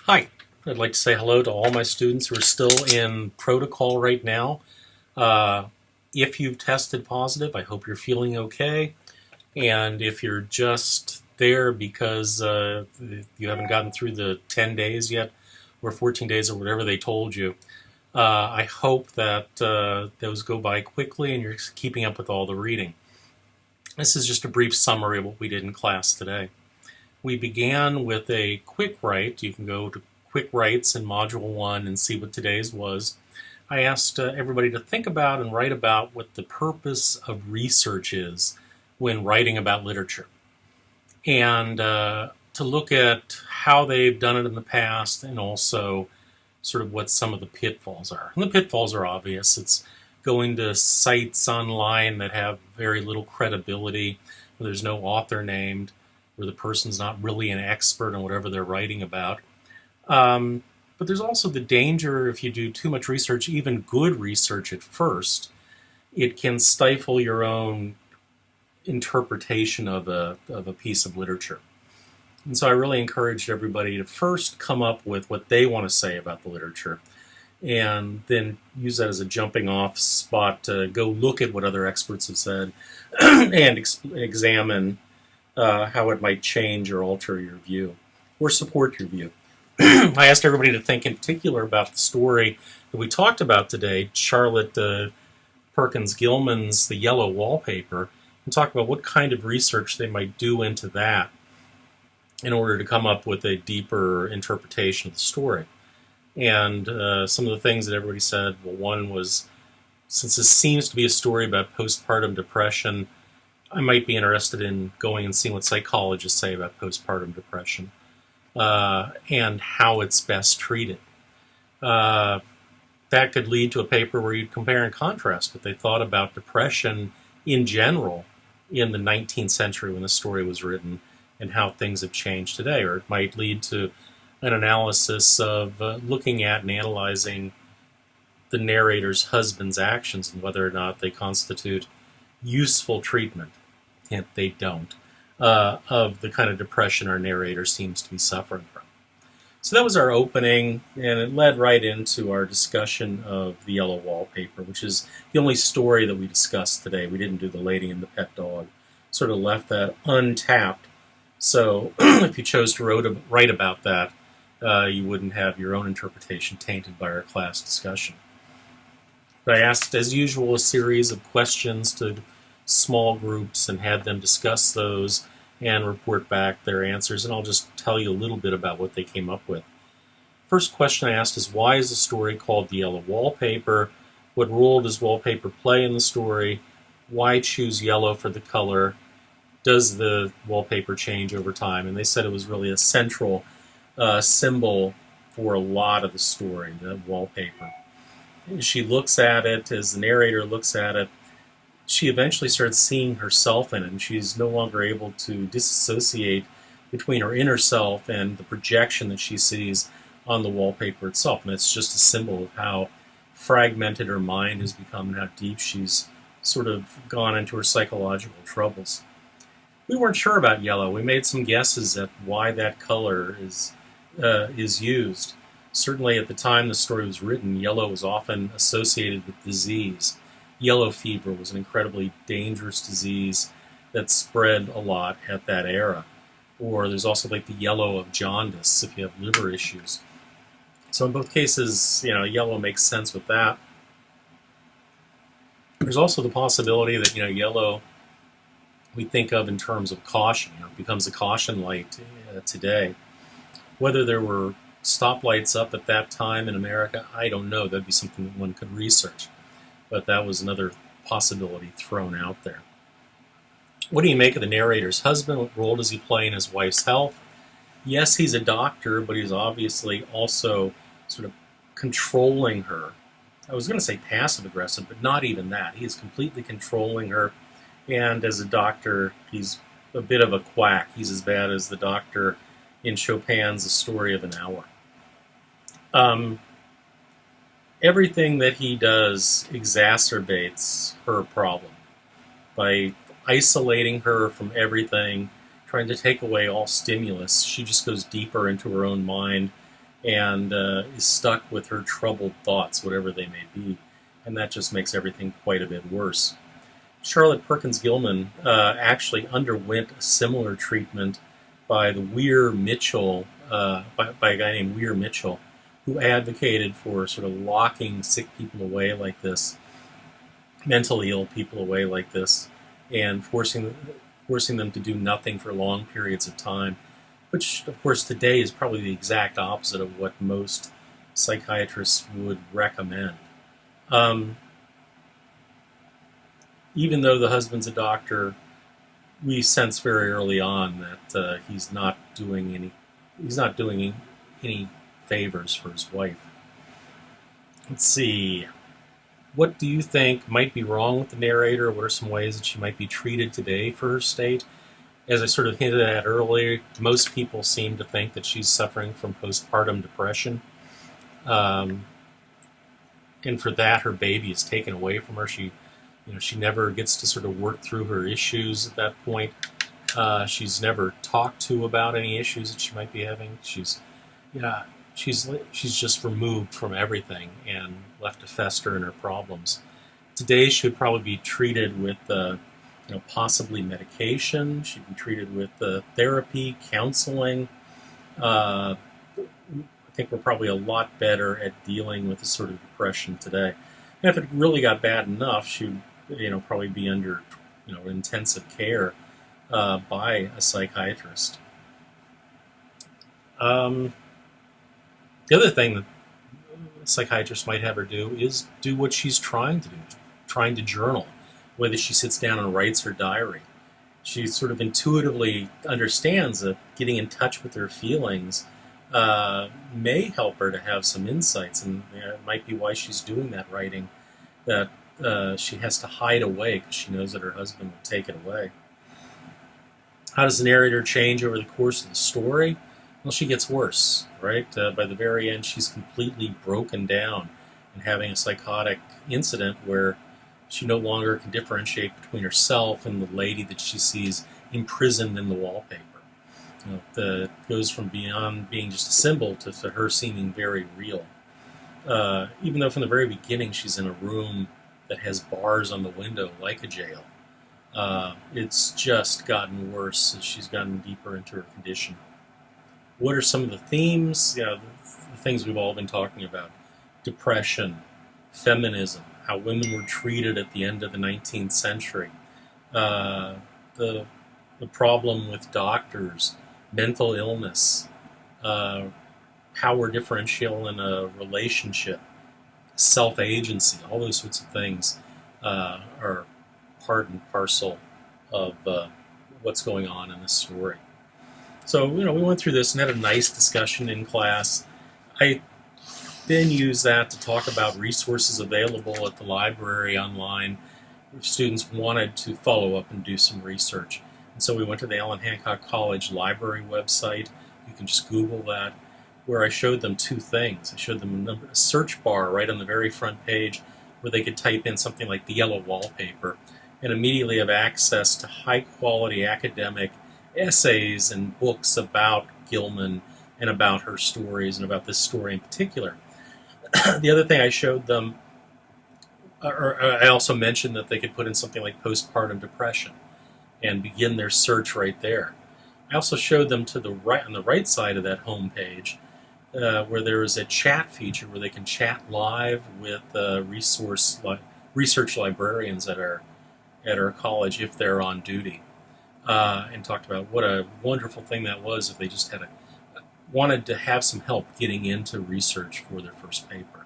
Hi, I'd like to say hello to all my students who are still in protocol right now. Uh, if you've tested positive, I hope you're feeling okay. And if you're just there because you haven't gotten through the 10 days yet, or 14 days, or whatever they told you, I hope that those go by quickly and you're keeping up with all the reading. This is just a brief summary of what we did in class today. We began with a quick write. You can go to quick writes in Module 1 and see what today's was. I asked everybody to think about and write about what the purpose of research is when writing about literature, and to look at how they've done it in the past and also sort of what some of the pitfalls are. And the pitfalls are obvious. It's going to sites online that have very little credibility, where there's no author named, where the person's not really an expert on whatever they're writing about. But there's also the danger if you do too much research, even good research at first, it can stifle your own interpretation of a piece of literature. And so I really encouraged everybody to first come up with what they want to say about the literature, and then use that as a jumping off spot to go look at what other experts have said and examine how it might change or alter your view or support your view. I asked everybody to think in particular about the story that we talked about today, Charlotte Perkins Gilman's The Yellow Wallpaper, and talk about what kind of research they might do into that in order to come up with a deeper interpretation of the story. And some of the things that everybody said, well, one was, since this seems to be a story about postpartum depression, I might be interested in going and seeing what psychologists say about postpartum depression and how it's best treated. That could lead to a paper where you'd compare and contrast what they thought about depression in general in the 19th century when the story was written and how things have changed today. Or it might lead to an analysis of looking at and analyzing the narrator's husband's actions and whether or not they constitute useful treatment, hint they don't, of the kind of depression our narrator seems to be suffering from. So that was our opening, and it led right into our discussion of The Yellow Wallpaper, which is the only story that we discussed today. We didn't do The Lady and the Pet Dog. Sort of left that untapped. So if you chose to write about that, you wouldn't have your own interpretation tainted by our class discussion. But I asked, as usual, a series of questions to small groups and had them discuss those and report back their answers, and I'll just tell you a little bit about what they came up with. First question I asked is, why is the story called The Yellow Wallpaper? What role does wallpaper play in the story? Why choose yellow for the color? Does the wallpaper change over time? And they said it was really a central symbol for a lot of the story, the wallpaper. As she looks at it, as the narrator looks at it, she eventually starts seeing herself in it, and she's no longer able to disassociate between her inner self and the projection that she sees on the wallpaper itself. And it's just a symbol of how fragmented her mind has become and how deep she's sort of gone into her psychological troubles. We weren't sure about yellow. We made some guesses at why that color is used. Certainly at the time the story was written, yellow was often associated with disease. Yellow fever was an incredibly dangerous disease that spread a lot at that era. Or there's also like the yellow of jaundice if you have liver issues. So in both cases, yellow makes sense with that. There's also the possibility that, yellow we think of in terms of caution. It becomes a caution light today. Whether there were stoplights up at that time in America, I don't know. That'd be something that one could research. But that was another possibility thrown out there. What do you make of the narrator's husband? What role does he play in his wife's health? Yes, he's a doctor, but he's obviously also sort of controlling her. I was going to say passive-aggressive, but not even that. He is completely controlling her, and as a doctor, he's a bit of a quack. He's as bad as the doctor in Chopin's A Story of an Hour. Everything that he does exacerbates her problem by isolating her from everything, trying to take away all stimulus. She just goes deeper into her own mind and is stuck with her troubled thoughts, whatever they may be, and that just makes everything quite a bit worse. Charlotte Perkins Gilman actually underwent a similar treatment by the Weir Mitchell, by a guy named Weir Mitchell, who advocated for sort of locking sick people away like this, mentally ill people away like this, and forcing them to do nothing for long periods of time, which, of course, today is probably the exact opposite of what most psychiatrists would recommend. Even though the husband's a doctor, we sense very early on that he's not doing any favors for his wife. Let's see. What do you think might be wrong with the narrator? What are some ways that she might be treated today for her state? As I sort of hinted at earlier, most people seem to think that she's suffering from postpartum depression. And for that, her baby is taken away from her. She never gets to sort of work through her issues at that point. She's never talked to about any issues that she might be having. She's just removed from everything and left to fester in her problems. Today, she would probably be treated with possibly medication. She'd be treated with therapy, counseling. I think we're probably a lot better at dealing with this sort of depression today. And if it really got bad enough, she'd probably be under intensive care by a psychiatrist. The other thing that a psychiatrist might have her do is do what she's trying to do, trying to journal, whether she sits down and writes her diary. She sort of intuitively understands that getting in touch with her feelings may help her to have some insights, and it might be why she's doing that writing, that she has to hide away because she knows that her husband will take it away. How does the narrator change over the course of the story? Well, she gets worse, right? By the very end, she's completely broken down and having a psychotic incident where she no longer can differentiate between herself and the lady that she sees imprisoned in the wallpaper. It goes from beyond being just a symbol to her seeming very real. Even though from the very beginning she's in a room that has bars on the window like a jail, it's just gotten worse as she's gotten deeper into her condition. What are some of the themes? The things we've all been talking about. Depression, feminism, how women were treated at the end of the 19th century, the problem with doctors, mental illness, power differential in a relationship, self-agency, all those sorts of things are part and parcel of what's going on in this story. So, we went through this and had a nice discussion in class. I then used that to talk about resources available at the library online if students wanted to follow up and do some research. And so we went to the Allen Hancock College library website. You can just Google that, where I showed them two things. I showed them a search bar right on the very front page where they could type in something like the yellow wallpaper and immediately have access to high-quality academic essays and books about Gilman and about her stories and about this story in particular. The other thing I showed them, or I also mentioned that they could put in something like postpartum depression and begin their search right there. I also showed them to the right, on the right side of that home page, where there is a chat feature where they can chat live with research librarians at our college if they're on duty, and talked about what a wonderful thing that was if they just wanted to have some help getting into research for their first paper.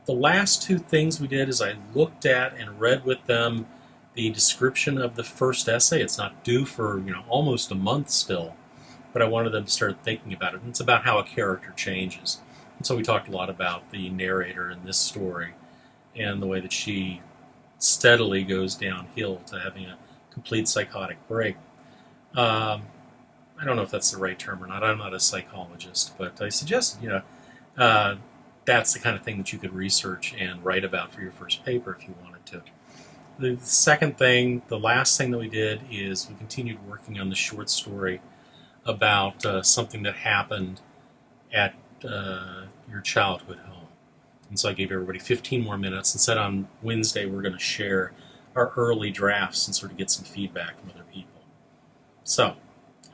The last two things we did is I looked at and read with them the description of the first essay. It's not due for almost a month still, but I wanted them to start thinking about it. And it's about how a character changes. And so we talked a lot about the narrator in this story and the way that she steadily goes downhill to having a complete psychotic break. I don't know if that's the right term or not. I'm not a psychologist, but I suggest, that's the kind of thing that you could research and write about for your first paper if you wanted to. The second thing, the last thing that we did is we continued working on the short story about something that happened at your childhood home. And so I gave everybody 15 more minutes and said on Wednesday we're going to share our early drafts and sort of get some feedback from other people. So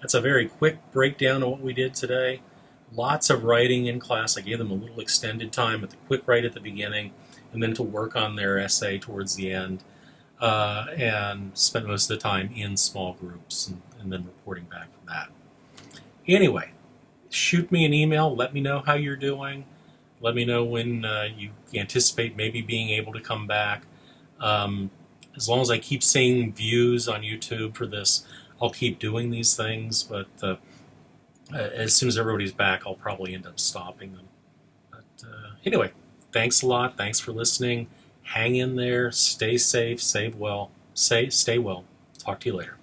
that's a very quick breakdown of what we did today. Lots of writing in class. I gave them a little extended time at the quick write at the beginning and then to work on their essay towards the end, and spent most of the time in small groups and then reporting back from that. Anyway, shoot me an email. Let me know how you're doing. Let me know when you anticipate maybe being able to come back. As long as I keep seeing views on YouTube for this, I'll keep doing these things, but as soon as everybody's back, I'll probably end up stopping them. But anyway, thanks a lot. Thanks for listening. Hang in there. Stay safe. Stay well. Talk to you later.